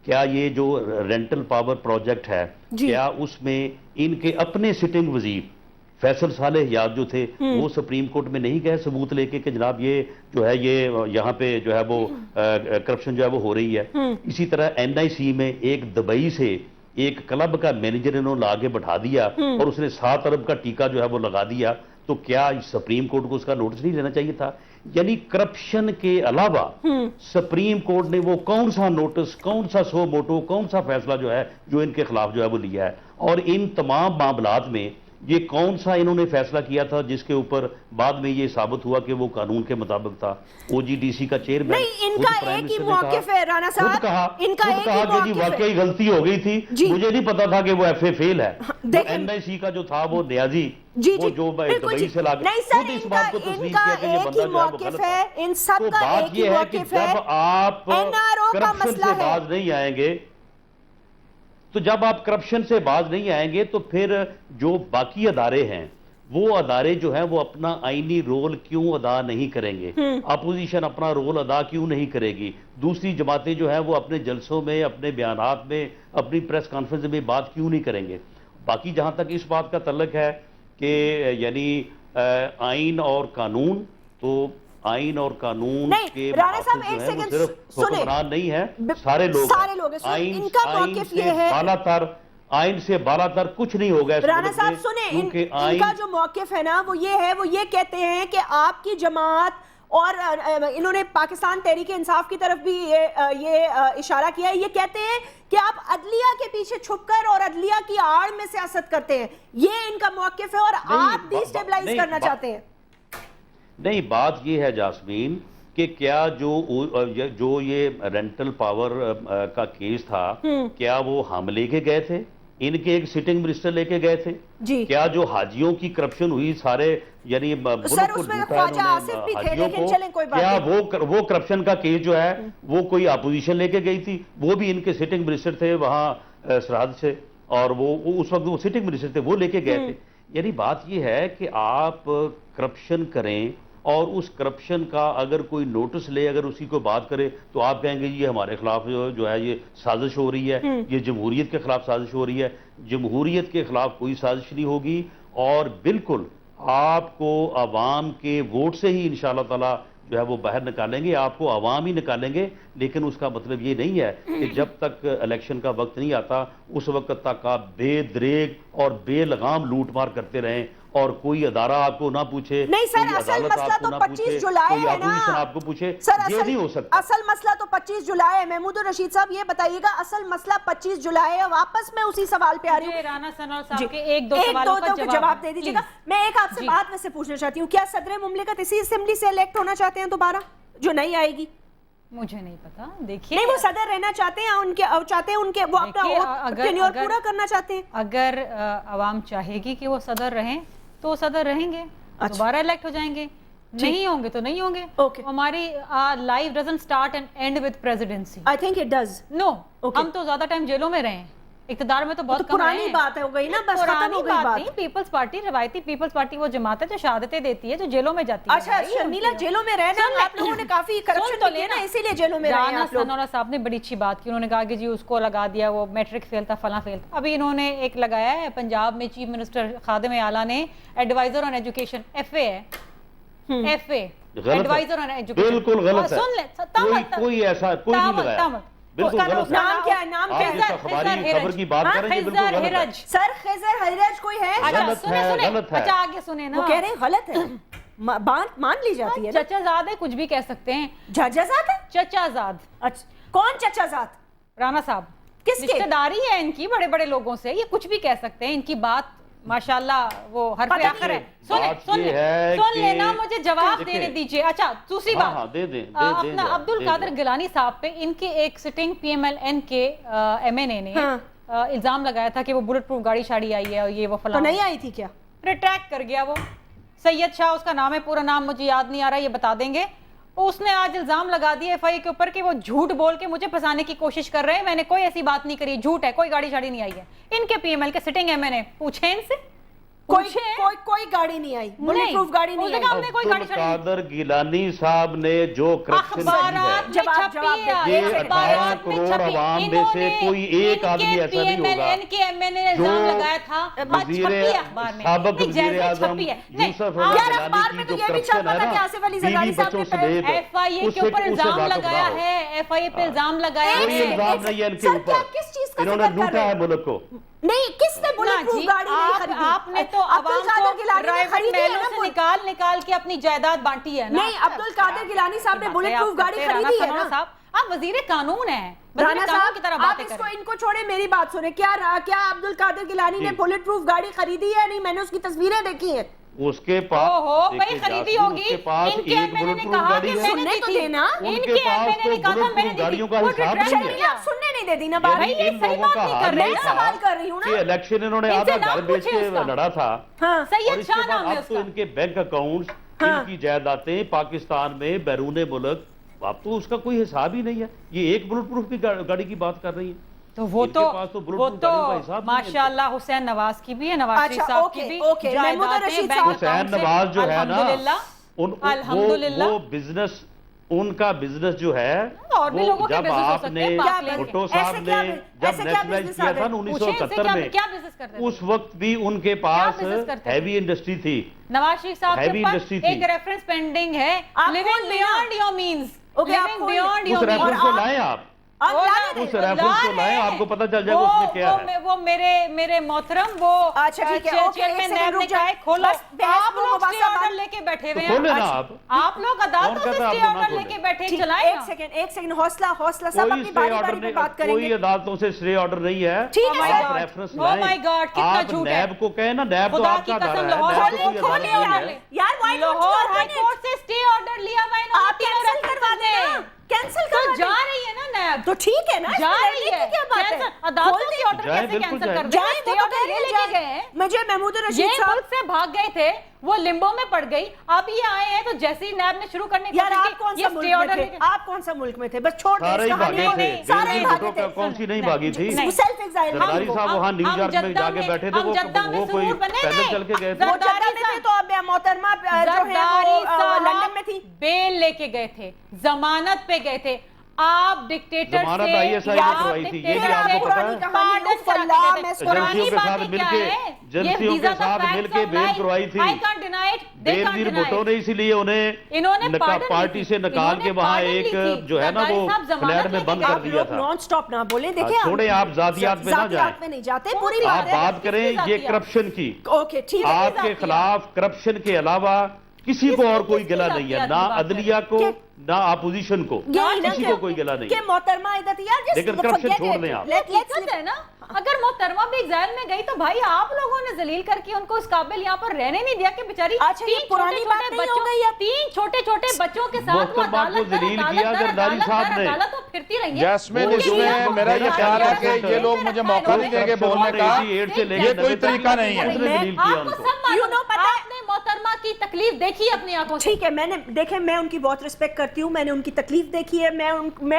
کیا یہ جو رینٹل پاور پروجیکٹ ہے کیا اس میں ان کے اپنے سٹنگ وزیر فیصل صالح حیات جو تھے وہ سپریم کورٹ میں نہیں گئے ثبوت لے کے کہ جناب یہ جو ہے یہ یہاں پہ جو ہے وہ کرپشن جو ہے وہ ہو رہی ہے؟ اسی طرح این آئی سی میں ایک دبئی سے ایک کلب کا مینیجر انہوں نے لاگے بٹھا دیا اور اس نے 7 ارب کا ٹیکہ جو ہے وہ لگا دیا، تو کیا سپریم کورٹ کو اس کا نوٹس نہیں لینا چاہیے تھا؟ یعنی کرپشن کے علاوہ سپریم کورٹ نے وہ کون سا نوٹس، کون سا سو موٹو، کون سا فیصلہ جو ہے جو ان کے خلاف جو ہے وہ لیا ہے؟ اور ان تمام معاملات میں یہ کون سا انہوں نے فیصلہ کیا تھا جس کے اوپر بعد میں یہ ثابت ہوا کہ وہ قانون کے مطابق تھا؟ او جی ڈی سی کا چیئرمین نہیں، ان کا ایک ہی موقف ہے رانا صاحب، خود کہا کہ جی واقعی غلطی ہو گئی تھی، مجھے نہیں پتا تھا کہ وہ ایف اے فیل ہے۔ این آئی سی کا جو تھا وہ نیازی وہ جو دبئی سے لاگے خود اس بات کو تسلیم کیا کہ یہ بندہ جو ہے وہ غلط ہے۔ ان سب تو کا بات ایک ہی یہ ہے کہ موقف ہے، جب آپ کرپشن سے باز نہیں آئیں گے تو جب آپ کرپشن سے باز نہیں آئیں گے تو پھر جو باقی ادارے ہیں وہ ادارے جو ہیں وہ اپنا آئینی رول کیوں ادا نہیں کریں گے؟ اپوزیشن اپنا رول ادا کیوں نہیں کرے گی؟ دوسری جماعتیں جو ہیں وہ اپنے جلسوں میں، اپنے بیانات میں، اپنی پریس کانفرنس میں بات کیوں نہیں کریں گے؟ باقی جہاں تک اس بات کا تعلق ہے کہ یعنی آئین اور قانون، تو آئین اور قانون کے محافظ جو ہیں وہ صرف حکمران نہیں ہے، سارے لوگ ہیں۔ آئین سے بالا تر، آئین سے بالا تر کچھ نہیں ہوگا اس رانا ملک صاحب میں، سنیں، کیونکہ ان کا جو موقف ہے نا وہ یہ ہے، وہ یہ کہتے ہیں کہ آپ کی جماعت، اور انہوں نے پاکستان تحریک انصاف کی طرف بھی یہ اشارہ کیا ہے، یہ کہتے ہیں کہ آپ عدلیہ کے پیچھے چھپ کر اور عدلیہ کی آڑ میں سیاست کرتے ہیں، یہ ان کا موقف ہے اور آپ ڈی سٹیبلائز کرنا چاہتے ہیں۔ نہیں، بات یہ ہے جاسمین کہ کیا جو یہ رینٹل پاور کا کیس تھا کیا وہ ہم لے کے گئے تھے؟ ان کے ایک سٹنگ منسٹر لے کے گئے تھے؟ کیا جو حاجیوں کی کرپشن ہوئی سارے یعنی ملک کو لوٹا حاجیوں کو، کیا وہ کرپشن کا کیس جو ہے وہ کوئی اپوزیشن لے کے گئی تھی؟ وہ بھی ان کے سٹنگ منسٹر تھے وہاں سرحد سے، اور وہ اس وقت وہ سٹنگ منسٹر تھے، وہ لے کے گئے تھے۔ یعنی بات یہ ہے کہ آپ کرپشن کریں اور اس کرپشن کا اگر کوئی نوٹس لے، اگر اسی کو بات کرے تو آپ کہیں گے یہ ہمارے خلاف جو ہے یہ سازش ہو رہی ہے، یہ جمہوریت کے خلاف سازش ہو رہی ہے۔ جمہوریت کے خلاف کوئی سازش نہیں ہوگی، اور بالکل آپ کو عوام کے ووٹ سے ہی انشاءاللہ تعالی جو ہے وہ باہر نکالیں گے، آپ کو عوام ہی نکالیں گے، لیکن اس کا مطلب یہ نہیں ہے کہ جب تک الیکشن کا وقت نہیں آتا اس وقت تک آپ بے دریغ اور بے لگام لوٹ مار کرتے رہیں اور کوئی ادارہ آپ کو نہ پوچھے، نہیں سر، کوئی اصل عدالت مسئلہ آپ کو تو نہ 25 پوچھے، جولائی کوئی ہے نا اپوزیشن آپ کو پوچھے، سر، یہ نہیں ہو سکتا۔ اصل مسئلہ تو 25 جولائی ہے۔ محمود الرشید صاحب یہ بتائیے گا، اصل مسئلہ 25 جولائی ہے۔ واپس میں اسی سوال پہ آ رہی ہوں، رانا ثناء صاحب کے ایک دو سوالوں کا جواب دے دیجیے گا۔ میں ایک آپ سے بات میں سے پوچھنا چاہتی ہوں، کیا صدر مملکت اسی اسمبلی سے الیکٹ ہونا چاہتے ہیں دوبارہ جو نہیں آئے گی؟ مجھے نہیں پتا، دیکھیے نہیں، وہ صدر رہنا چاہتے ہیں، وہ اپنا ٹینیور پورا کرنا چاہتے ہیں۔ اگر عوام چاہے گی کہ وہ صدر رہیں تو وہ صدر رہیں گے، دوبارہ الیکٹ ہو جائیں گے، نہیں ہوں گے تو نہیں ہوں گے۔ ہماری life doesn't start and end with presidency. I think it does. No, ہم تو زیادہ ٹائم جیلوں میں رہے ہیں، اقتدار میں تو بہت کم رہے ہیں۔ پرانی بات ہو گئی نا، بس ختم ہو گئی بات۔ نہیں، پیپلز پارٹی، روایتی پیپلز پارٹی وہ جماعت ہے جو شہادتیں دیتی ہے، جو جیلوں میں جاتی ہے۔ اچھا شرمیلا، جیلوں میں رہنا آپ لوگوں نے کافی کرپشن تو لینا، اسی لیے جیلوں میں رہے ہیں آپ لوگ۔ رانا ثناء صاحب نے بڑی اچھی بات کی، انہوں نے کہا کہ جی اس کو لگا دیا، وہ میٹرک فیل تھا، فلاں فیل تھا۔ ابھی انہوں نے ایک لگایا ہے پنجاب میں، چیف منسٹر خادم اعلیٰ نے adviser on education, F A ہے، F A adviser on education. بالکل غلط ہے، سن لیں، کوئی ایسا کوئی نہیں لگایا، بالکل غلط ہے۔ نام کیا ہے؟ نام کیا ہے؟ اخباری خبر کی بات کریں یہ بالکل غلط ہے۔ سر خضر حرج کوئی ہے؟ غلط ہے، غلط ہے۔ اچھا آگے سنیں نا، وہ کہہ رہے ہیں غلط ہے، مان لی جاتی ہے۔ چچا زاد ہے، کچھ بھی کہہ سکتے ہیں۔ چچا زاد ہے؟ چچا زاد۔ کون چچا زاد؟ رانا صاحب، کس کے؟ رشتہ داری ہے ان کی بڑے بڑے لوگوں سے، یہ کچھ بھی کہہ سکتے ہیں، ان کی بات ماشاءاللہ وہ حرف آخر ہے۔ سن لینا، مجھے جواب دینے دیجئے۔ اچھا دوسری بات، اپنا عبد القادر گیلانی صاحب پہ ان کے ایک sitting P M L N کے ایم این اے نے الزام لگایا تھا کہ وہ بلٹ پروف گاڑی شاڑی آئی ہے اور یہ وہ فلاں، تو نہیں آئی تھی کیا؟ ریٹریکٹ کر گیا وہ۔ سید شاہ اس کا نام ہے، پورا نام مجھے یاد نہیں آ رہا، یہ بتا دیں گے۔ اس نے آج الزام لگا دیا ایف آئی اے کے اوپر کہ وہ جھوٹ بول کے مجھے پھنسانے کی کوشش کر رہے ہیں، میں نے کوئی ایسی بات نہیں کری، جھوٹ ہے، کوئی گاڑی شاڑی نہیں آئی ہے۔ ان کے پی ایم ایل کے سٹنگ ایم این اے، پوچھیں ان سے، کوئی گاڑی نہیں آئی, بلٹ پروف گاڑی نہیں آئی. عبد القادر گیلانی صاحب نے جو کرپشن کی ہے, یہ 18 کروڑ عوام میں سے کوئی ایک آدمی ایسا نہیں ہوگا جو سابق وزیر اعظم یوسف گیلانی کی جو کرپشن ہے نا, بیوی بچوں سے لے ایف آئی اے کے اوپر الزام لگایا ہے, ایف آئی اے پہ الزام لگایا ہے. کوئی الزام نہیں ہے ان کے اوپر, انہوں نے لوٹا ہے ملک کو. نہیں, کس نے بلٹ پروف گاڑی نہیں خریدی؟ آپ نے تو عوام کو پرائیویٹ محلوں سے نکال کے اپنی جائیداد بانٹی ہے نا. نہیں, عبد القادر گیلانی صاحب نے بلٹ پروف گاڑی خریدی ہے نا. آپ وزیر قانون ہیں, رانا صاحب آپ اس کو ان کو چھوڑے, میری بات سنیں. کیا عبد القادر گیلانی نے بلٹ پروف گاڑی خریدی ہے؟ نہیں, میں نے اس کی تصویریں دیکھی ہیں. اس کے پاس بھائی خریدی ہوگی, اس کے پاس ایک بلٹ پروف گاڑی ہے, سننے تو دینا. ان کے پاس تو بلٹ پروف گاڑیوں کا حساب نہیں ہے. سننے نہیں دیتی نا بات. ان لوگوں کا حال یہ سوال کر رہی ہوں نا کہ الیکشن انہوں نے آدھا گھر بیچ کے لڑا تھا, اور سید اس کے شاہ بعد نام ہے اب اس تو کا. ان کے بینک اکاؤنٹس, ان کی جائیدادیں پاکستان میں بیرون ملک, اب تو اس کا کوئی حساب ہی نہیں ہے. یہ ایک بلٹ پروف کی گاڑی کی بات کر رہی ہیں. تو وہ تو ماشاءاللہ حسین نواز کی بھی ہے, نواز شریف صاحب کی بھی جائیدادیں بینک حسین نواز جو ہے نا, الحمدللہ وہ بزنس, ان کا بزنس جو ہے, اور بھی لوگوں کے جب بزنس ہو آپ سکتے نے ہیں. بھٹو صاحب نے جب نیشنلائز کیا تھا 1971 میں, کیا بزنس کرتے تھے اس وقت بھی ان کے پاس ہیوی انڈسٹری تھی. نواز شریف صاحب کے پاس ایک ریفرنس پینڈنگ ہے, living beyond your means, living beyond your اس ریفرنس کو لائیں آپ, اس ریفرنس کو لائیں, آپ کو پتہ چل جائے گا اس میں کیا ہے. وہ میرے محترم وہ چیئرمین نیب نے کہا ہے کھولو, آپ لوگ اسٹے آرڈر لے کے بیٹھے ہوئے ہیں, کھولے نا آپ لوگ عدالتوں سے اسٹے آرڈر لے کے بیٹھے, چلائیں نا. ایک سیکنڈ حوصلہ سب اپنی باری باری پہ بات کریں گے. کوئی عدالتوں سے اسٹے آرڈر نہیں ہے. آپ ریفرنس لائیں, آپ نیب کو کہیں نا, نیب تو آپ کا گھر ہے. لاہور ہائی کورٹ سے اسٹے آرڈر لیا ہوا ہے, آپ کینسل کروا دیں, کینسل کروا جا رہی ہے نا نیب, تو ٹھیک ہے نا, جا رہی ہے. کیا بات ہے, عدالتوں کی آرڈر کیسے کینسل کر دیں؟ اسٹے آرڈر لے کے گئے ہیں. مجھے محمود رشید یہ صاحب ملک سے بھاگ گئے تھے, وہ لمبو میں پڑ گئی, اب یہ آئے ہیں تو جیسے ہی نیب نے شروع کرنے یار آپ کون سا ملک میں تھے, آپ کون سا ملک میں تھے, بس چھوڑ دیں اس کہانی کو. سارے ہی بھاگے تھے. کون سی نہیں بھاگی تھی, سیلف ایگزائل. زرداری صاحب وہاں نیو یارک میں جا کے بیٹھے تھے, وہ کوئی پیدل چل کے گئے تھے. وہ جاتے تھے تو اب محترمہ جو ہے وہ لندن میں تھی, بیل لے کے گئے تھے, ضمانت پہ گئے تھے. آپ ڈکٹیٹر ضمانت آئی ایس آئی نے کروائی تھی, یہ بھی آپ کو پتا ہے. ایجنسیوں کے ساتھ مل کے, ایجنسیوں کے ساتھ مل کے بیل کروائی تھی. بینظیر بھٹو نے اسی لیے انہیں پارٹی سے نکال کے وہاں ایک جو ہے نا وہ فلیٹ میں بند کر دیا تھا. نان سٹاپ نہ بولیں, دیکھیں چھوڑیں آپ ذاتیات میں نہ جائیں, آپ بات کریں یہ کرپشن کی. آپ کے خلاف کرپشن کے علاوہ کسی کو اور کوئی گلہ نہیں ہے, نہ عدلیہ کو نہ اپوزیشن کو, کسی کو کوئی گلہ نہیں. کہ محترمہ لیکن کرپشن چھوڑ دیں آپ. حقیقت ہے نا, اگر محترمہ بھی ایگزائل میں گئی تو بھائی آپ لوگوں نے ذلیل کر کے ان کو اس قابل یہاں پر رہنے نہیں دیا کہ بیچاری تین چھوٹے چھوٹے بچوں کے ساتھ وہ عدالت عدالت تو پھرتی رہی ہیں. جیسمین, اس میں میرا یہ خیال ہے کہ یہ لوگ مجھے موقع نہیں دیں گے بولنے کا, یہ کوئی طریقہ نہیں ہے. آپ نے محترمہ کی تکلیف دیکھی اپنی آنکھوں سے. ٹھیک ہے, میں نے دیکھیں, میں ان کی بہت رسپیکٹ کرتی ہوں, میں نے ان کی تکلیف دیکھی ہے, میں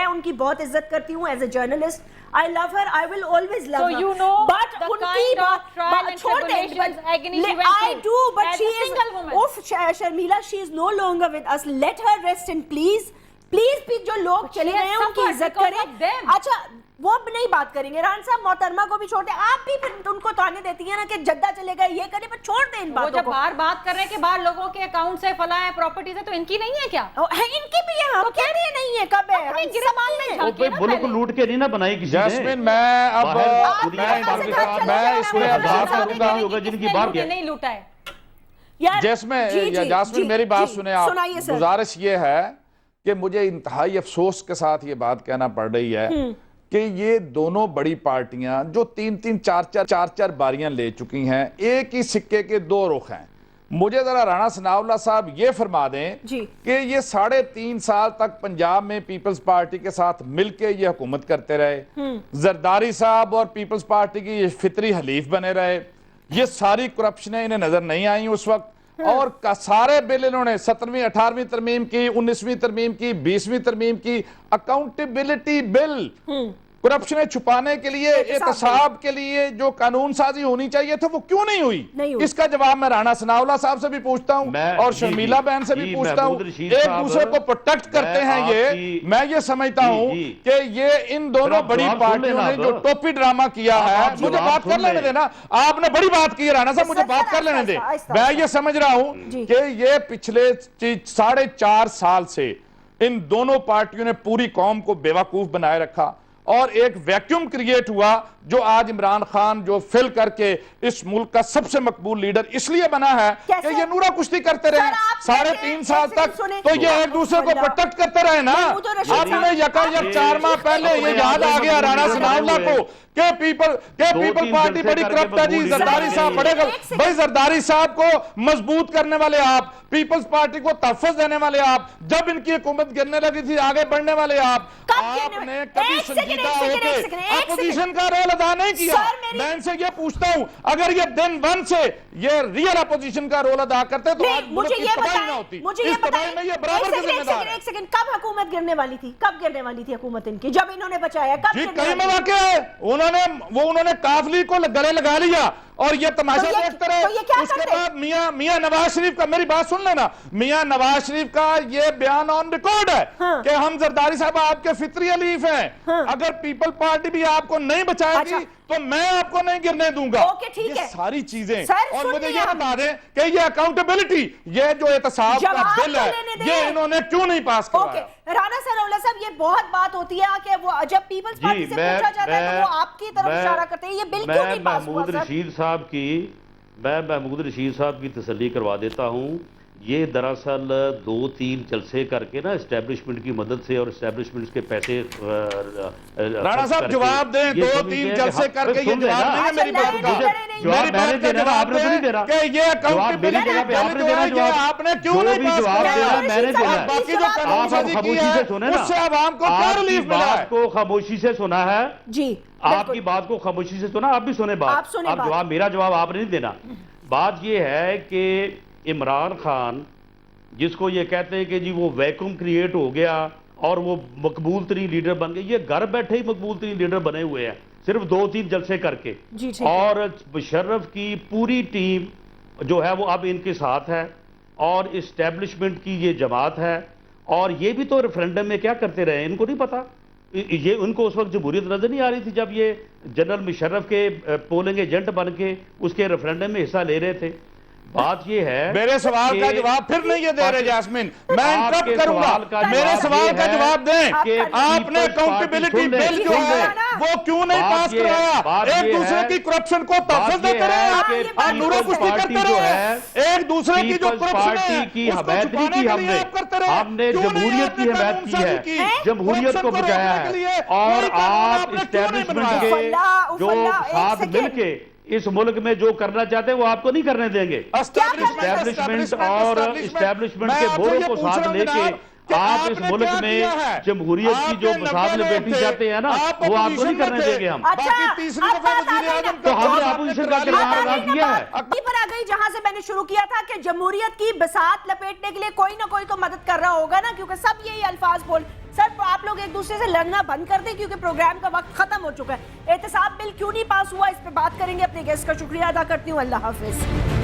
ان کی بہت عزت کرتی ہوں as a journalist. I love her, I will always love her. So you know but the kind of trial and tribulations agony she went I do, but as she a single woman. Oof, Sharmila, she is no longer with us. Let her rest in peace. Please, جو لوگ چلے گئے ہیں ان کی عزت کریں. اچھا, وہ اب نہیں بات کریں گے. ران صاحب محترمہ کو بھی چھوڑ دیں, آپ بھی ان کو تانے دیتی ہیں نا کہ جدہ چلے گئے, یہ کریں, پر چھوڑ دیں ان باتوں کو. وہ جب باہر بات کر رہے ہیں کہ باہر لوگوں کے اکاؤنٹ سے فلاں ہے, پراپرٹیز ہے, تو ان کی نہیں ہے کیا؟ ان کی بھی ہے, ہم کہہ رہے نہیں ہے, کب ہے گرمان میں جھانکے نا. ملک لوٹ کے نہیں نہ بنائی کسی نے. جیسمین, میں اب اس میں اضافہ کروں گا جن کی بار گیا نہیں لوٹا ہے. جاسمین میری بات سنیں آپ, گزارش یہ ہے کہ مجھے انتہائی افسوس کے ساتھ یہ بات کہنا پڑ رہی ہے کہ یہ دونوں بڑی پارٹیاں جو تین چار باریاں لے چکی ہیں, ایک ہی سکے کے دو رخ ہیں. مجھے ذرا رانا ثناء اللہ صاحب یہ فرما دیں کہ یہ 3.5 سال تک پنجاب میں پیپلز پارٹی کے ساتھ مل کے یہ حکومت کرتے رہے, زرداری صاحب اور پیپلز پارٹی کی یہ فطری حلیف بنے رہے, یہ ساری کرپشنیں انہیں نظر نہیں آئیں اس وقت, اور سارے بل انہوں نے 17ویں 18ویں ترمیم کی, 19ویں ترمیم کی, 20ویں ترمیم کی, اکاؤنٹیبلٹی بل کرپشنیں چھپانے کے لیے احتساب کے لیے جو قانون سازی ہونی چاہیے تھے وہ کیوں نہیں ہوئی؟ اس کا جواب میں رانا ثناءاللہ صاحب سے بھی پوچھتا ہوں اور شرمیلا بہن سے بھی پوچھتا ہوں. ایک دوسرے کو پروٹیکٹ کرتے ہیں یہ. میں یہ سمجھتا ہوں کہ یہ ان دونوں بڑی پارٹیوں نے جو ٹوپی ڈرامہ کیا ہے. مجھے بات کر لینے دینا. آپ نے بڑی بات کی ہے رانا صاحب, مجھے بات کر لینے دیں. میں یہ سمجھ رہا ہوں کہ یہ پچھلے 4.5 سال سے ان دونوں پارٹیوں نے پوری قوم کو بیوقوف بنائے رکھا اور ایک ویکیوم کریٹ ہوا جو آج عمران خان جو فل کر کے اس ملک کا سب سے مقبول لیڈر اس لیے بنا ہے کہ یہ نورا کشتی کرتے رہے 3.5 سال تک. تو یہ ایک دوسرے کو پروٹیکٹ کرتے رہے نا. اب میں یکا یک 4 ماہ پہلے یہ یاد آ گیا رانا ثناءاللہ کو کہ پیپل پارٹی بڑی کرپٹ ہے جی. زرداری صاحب بڑے بھائی زرداری صاحب کو مضبوط کرنے والے آپ, پیپلز پارٹی کو تحفظ دینے والے آپ, جب ان کی حکومت گرنے لگی تھی آگے بڑھنے والے آپ نے کبھی سنجیدہ ہو کے اپوزیشن کا رول ادا نہیں کیا. میں ان سے یہ پوچھتا ہوں اگر یہ دن 1 سے یہ ریئل اپوزیشن کا رول ادا کرتے تو آج ملک کی تباہی نہ ہوتی. اس تباہی میں یہ برابر کے ذمہ دار ہے. ایک سیکنڈ, کب حکومت گرنے والی تھی؟ کب گرنے والی تھی حکومت ان کی جب انہوں نے بچایا؟ کب جی کئی مواقع ہے انہوں نے کافلی کو گلے لگا لیا اور یہ تماشا دیکھتے رہے. اس کے بعد میاں نواز شریف کا, میری بات سن لینا, میاں نواز شریف کا یہ بیان آن ریکارڈ ہے کہ ہم زرداری صاحب آپ کے فطری حلیف ہیں, اگر پیپل پارٹی بھی آپ کو نہیں بچائے گی تو میں آپ کو نہیں گرنے دوں گا. یہ ساری چیزیں. اور مجھے یہ بتا دیں کہ یہ اکاؤنٹیبلٹی, یہ جو احتساب کا بل ہے یہ انہوں نے کیوں نہیں پاس کروایا؟ رانا ثناءاللہ صاحب یہ بہت بات ہوتی ہے کہ وہ جب پیپلز پارٹی سے پوچھا جاتا ہے تو وہ آپ کی طرف اشارہ کرتے ہیں. یہ بل کیوں نہیں پاس ہوا میں محمود رشید صاحب کی تسلی کروا دیتا ہوں. یہ دراصل 2-3 جلسے کر کے نا اسٹیبلشمنٹ کی مدد سے اور اسٹیبلشمنٹ کے پیسے رانا صاحب جواب دیں. 2-3 جلسے کر کے یہ جواب نہیں ہے میری بات کا. جواب میں نے دینا, آپ نے نہیں دینا. کہ یہ اکاؤنٹیبلٹی بل جو ہے یہ آپ نے کیوں نہیں پاس کرایا؟ میں نے دینا. باقی جو قانون سازی کی ہے اس سے عوام کو کیا ریلیف ملا ہے؟ آپ کو خاموشی سے سنا ہے. جی آپ کی بات کو خاموشی سے سنا, آپ بھی سنیں بات. آپ جواب, میرا جواب آپ نے نہیں دینا. بات یہ ہے کہ عمران خان جس کو یہ کہتے ہیں کہ جی وہ ویکیوم کریٹ ہو گیا اور وہ مقبول ترین لیڈر بن گئے, یہ گھر بیٹھے ہی مقبول ترین لیڈر بنے ہوئے ہیں صرف 2-3 جلسے کر کے. اور مشرف کی پوری ٹیم جو ہے وہ اب ان کے ساتھ ہے اور اسٹیبلشمنٹ کی یہ جماعت ہے. اور یہ بھی تو ریفرینڈم میں کیا کرتے رہے, ان کو نہیں پتا. یہ ان کو اس وقت جمہوریت نظر نہیں آ رہی تھی جب یہ جنرل مشرف کے پولنگ ایجنٹ بن کے اس کے ریفرینڈم میں حصہ لے رہے تھے. بات یہ ہے میرے سوال کا جواب پھر نہیں یہ دے رہے جاسمین, میں انٹرپٹ کروں گا. میرے سوال کا جواب دیں. آپ نے اکاؤنٹیبلٹی بل جو ہے وہ کیوں نہیں پاس کرایا؟ ایک دوسرے کی کرپشن کو تحفظ دیتے رہے, آپ نورا کشتی کرتے رہے. ایک دوسرے کی جو کرپشن ہے اس کو چھپانے کے لیے آپ کرتے رہے. ہم نے جمہوریت کی حمایت کی ہے, جمہوریت کو بچایا ہے. اور آپ اسٹیبلشمنٹ کے جو ساتھ مل کے اس ملک میں جو کرنا چاہتے ہیں وہ آپ کو نہیں کرنے دیں گے. اسٹیبلشمنٹ اور اسٹیبلشمنٹ کے بوروں کو ساتھ لے کے آپ اس ملک میں جمہوریت کی جو مساعد لپیٹی جاتے ہیں نا وہ آپ کو نہیں کرنے دیں گے. ہم تو ہم نے اپوزیشن کا کردار ادا کیا ہے. پر آ گئی جہاں سے میں نے شروع کیا تھا کہ جمہوریت کی بساط لپیٹنے کے لیے کوئی نہ کوئی تو مدد کر رہا ہوگا نا, کیونکہ سب یہی الفاظ بول. سر آپ لوگ ایک دوسرے سے لڑنا بند کر دیں کیونکہ پروگرام کا وقت ختم ہو چکا ہے. احتساب بل کیوں نہیں پاس ہوا اس پہ بات کریں گے. اپنے گیسٹ کا شکریہ ادا کرتی ہوں. اللہ حافظ.